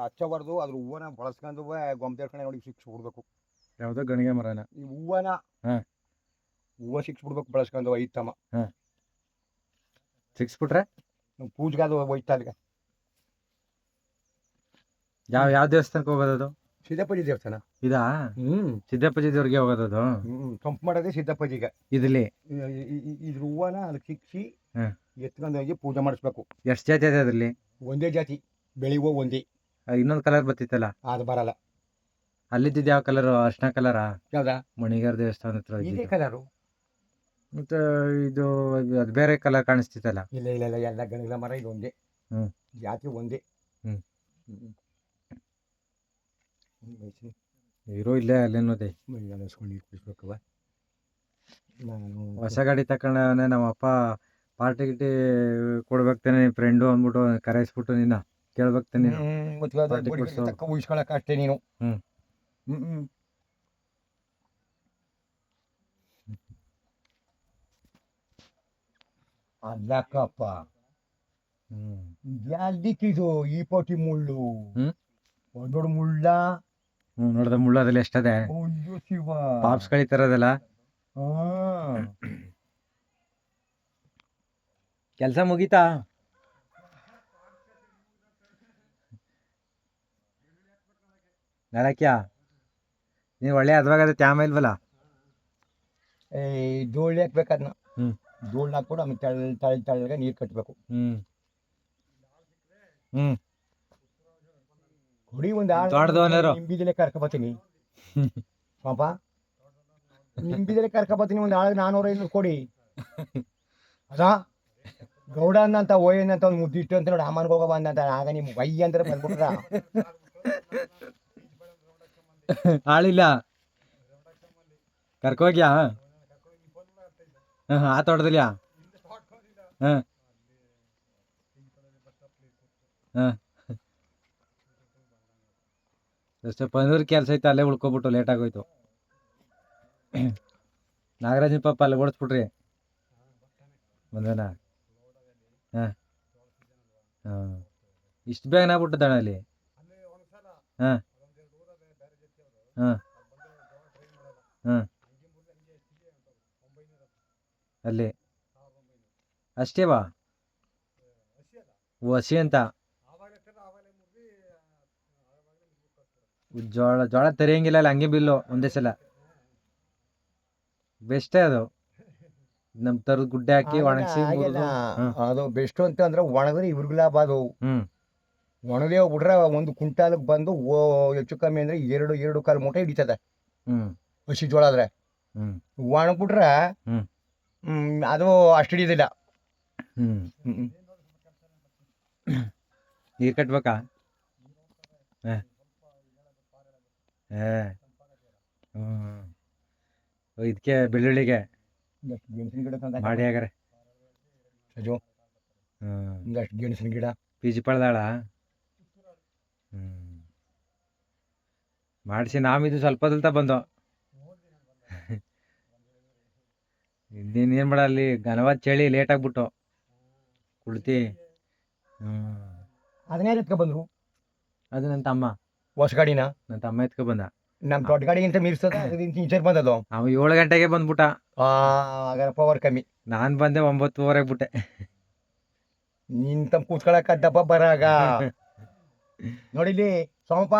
ಹಚ್ಚಬಾರ್ದು. ಅದ್ರ ಹೂವನ್ನ ಬಳಸ್ಕೊಂಡು ಗೊಂಬೆ ಕಣೆ ನೋಡಿ ಸಿಕ್ಸ್ ಬಿಡ್ಬೇಕು. ಯಾವ್ದೋ ಗಣಿಗೆ ಮರನ ಈ ಹೂವನ ಹೂವ ಸಿಕ್ಸ್ ಬಿಡ್ಬೇಕು ಬಳಸ್ಕೊಂಡು ಐತಮ್ಮ. ಸಿಕ್ಸ್ಬಿಟ್ರೆ ಪೂಜೆಗೆ ಅದು ಹೋಯ್ತಾ ಅಲ್ಲಿಗೆ. ಯಾವ ದೇವಸ್ಥಾನಕ್ಕೆ ಹೋಗೋದದು? ಸಿದ್ದಪ್ಪಾಜಿ ದೇವಸ್ಥಾನ ಇದಾ? ಸಿದ್ದಪ್ಪಾಜಿ ದೇವ್ರಿಗೆ ಹೋಗೋದದು. ತಂಪು ಮಾಡೋದೇ ಸಿದ್ದಪ್ಪಾಜಿಗೆ. ಇದ್ರಲ್ಲಿ ಇದ್ರ ಹೂವನ ಅದಕ್ಕೆ ಸಿಕ್ಸಿ ಎತ್ಕೊಂಡು ಹೋಗಿ ಪೂಜೆ ಮಾಡಿಸ್ಬೇಕು. ಎಷ್ಟು ಜಾತಿ ಇದೆ ಅದ್ರಲ್ಲಿ? ಒಂದೇ ಜಾತಿ, ಬೆಳಿ ಹೂವು ಒಂದೇ. ಇನ್ನೊಂದು ಕಲರ್ ಬರ್ತಿತ್ತಲ್ಲ ಅದು ಬರಲ್ಲ. ಅಲ್ಲಿದ್ದ ಯಾವ ಕಲರ್? ಅರ್ಶನ ಕಲರಾ? ಯಾವ್ದಾ? ಮಣಿಗಾರ ದೇವಸ್ಥಾನ ಹತ್ರ ಇದೇ ಕಲರು. ಮತ್ತೆ ಇದು ಅದು ಬೇರೆ ಕಲರ್ ಕಾಣಿಸ್ತಿತ್ತಲ್ಲ? ಇಲ್ಲ ಇಲ್ಲ ಇಲ್ಲ, ಎಲ್ಲ ಗಣಿಗಳ ಮರ ಇದು ಒಂದೇ. ಜಾತಿ ಒಂದೇ. ಇರೋ ಇಲ್ಲೇ ಅಲ್ಲೇನೋದೆ ಕುಡಿಸ್ಬೇಕವ. ಹೊಸ ಗಾಡಿ ತಕೊಂಡವನೇ ನಮ್ಮಪ್ಪ ಪಾರ್ಟಿ ಗಿಟಿ ಕೊಡ್ಬೇಕು ತಾನೆ ಫ್ರೆಂಡು ಅಂದ್ಬಿಟ್ಟು ಕರೆಸ್ಬಿಟ್ಟು ನಿನ್ನ ಕೇಳ್ಬೇಕು ತಾನೆ. ಉಳಿಸ್ಕೊಳಕ ಅಷ್ಟೇ ನೀನು. ಅಲ್ಲಕ್ಕಪ್ಪ ಯಾವ್ದಿಕ್ಕಿದು ಈ ಪೋಟಿ ಮುಳ್ಳು? ದೊಡ್ಡ ಮುಳ್ಳ. ನೋಡ್ದ ಮುಳ್ಳು ಅದ್ರಲ್ಲಿ ಎಷ್ಟದೆ? ಅಯ್ಯೋ ಶಿವ, ಪಾಪ್ಸ್ ಕಳಿತಾರದಲ್ಲ. ಕೆಲಸ ಮುಗೀತಾ? ನಾಳಕ್ಯಾ ನೀನು ಒಳ್ಳೆ ಅದ್ವಾಗದ ತ್ಯಾಮ ಇಲ್ವಲ್ಲ? ಧೂಳ್ ಹಾಕ್ಬೇಕದ್ನ. ಧೂಳ್ ಹಾಕ್ಬಿಟ್ಟು ಆಮೇಲೆ ತಳ್ಳಿಗೆ ನೀರು ಕಟ್ಟಬೇಕು. ಕೊಡಿ ಒಂದು ನಿಂಬಿದಲೆ ಕರ್ಕೊಬತ್ತೀನಿ ಪಾಪ. ನಿಂಬಿದಲೆ ಕರ್ಕೊಬತ್ತೀನಿ ಒಂದು ಆಳಿಗೆ 400-500 ಕೊಡಿ. ಅದಾ ಗೌಡ ಅನ್ನಂತ ಓಯನ್ ಅಂತ ಒಂದು ಮುದ್ದಿಟ್ಟು ಅಂತ ನೋಡಿ ಅಮ್ಮನ್ಗೆ ಹೋಗೋ ಬಂದಂತ. ಆಗ ನಿಮ್ ವೈ ಅಂದ್ರೆ ಬಂದ್ಬಿಟ್ರ ಆಳಿಲ್ಲ ಕರ್ಕೋಗ್ಯಾ? ಆ ತೋಟದಲ್ಲಿಯಾ? ಅಷ್ಟೇ ಪನ್ನೂರು ಕೆಲಸ ಐತೆ, ಅಲ್ಲೇ ಉಳ್ಕೊಬಿಟ್ಟು ಲೇಟ್ ಆಗೋಯ್ತು. ನಾಗರಾಜನ ಪಾಪ ಅಲ್ಲೇ ಓಡಿಸ್ಬಿಟ್ರಿ ಬಂದನಾ? ಇಷ್ಟು ಬೇಗನೆ ಆಗ್ಬಿಟ್ಟದಣ ಅಲ್ಲಿ? ಅಲ್ಲಿ ಅಷ್ಟೇ ಬಾ ಹಸಿ ಅಂತ. ಜೋಳ ತರಿಯಂಗಿಲ್ಲ ಅಲ್ಲಿ, ಹಂಗೆ ಬಿಲ್ಲು ಒಂದೇ ಸಲ. ಬೆಸ್ಟೇ ಅದು. ನಮ್ ತರದ್ ಗುಡ್ಡೆ ಹಾಕಿ ಒಣಗಿಸಿ ಅದು ಬೆಸ್ಟ್ ಅಂತ ಅಂದ್ರೆ ಒಣಗಿದ್ರೆ ಇವ್ರಿಗೂ ಲಾಭ. ಅದು ಒಣದೇ ಹೋಗ್ಬಿಟ್ರೆ ಒಂದು ಕ್ವಿಂಟಾಲ್ಗೆ ಬಂದು ಹೆಚ್ಚು ಕಮ್ಮಿ ಅಂದ್ರೆ 2-2.25 ಮೂಟೆ ಹಿಡಿತದೆ ಹಸಿ ಜೋಳ ಆದ್ರೆ. ಒಣಗ್ಬಿಟ್ರೆ ಅದು ಅಷ್ಟು ಹಿಡಿಯೋದಿಲ್ಲ. ನೀರು ಕಟ್ಬೇಕಾ? ಇದಕ್ಕೆ ಬೆಳ್ಳುಳ್ಳಿಗೆ ಮಾಡಿ ಹಾಗಾರೆ ಸಜು. ಒಂದಷ್ಟು ಗೆಣಸಿನ ಗಿಡ ಪಿಜಿ ಪಳ್ದಾಳ ಮಾಡಿಸಿ. ನಾವಿದು ಸ್ವಲ್ಪ ದಲ್ತಾ ಬಂದು ಇನ್ನೇನು ಮಾಡ, ಅಲ್ಲಿ ಘನವಾದ ಚಳಿ ಲೇಟ್ ಆಗ್ಬಿಟ್ಟು ಕುಳ್ತಿ. ಅದನ್ನೇ ಎತ್ಕೊ ಬಂದ್ರು. ಅದು ನನ್ನ ತಮ್ಮ ಹೊಸ ಗಾಡಿನ ನನ್ನ ತಮ್ಮ ಎತ್ಕೊ ಬಂದ. ನಮ್ ದೊಡ್ಡ ಗಾಡಿಗಿಂತ ಮೀರ್ಸದ ಇಂಚರ್ ಬಂದದು. ಅವ 7 ಗಂಟೆಗೆ ಬಂದ್ಬಿಟ್ಟ. ಆಗ ಪವರ್ ಕಮ್ಮಿ. ನಾನ್ ಬಂದೆ 9:30 ಬಿಟ್ಟೆ. ನಿಂತ ಕೂತ್ಕೊಳಕ ದಪ್ಪ ಬರಾಗ ನೋಡಿಲಿ ಸೋಮಪ್ಪ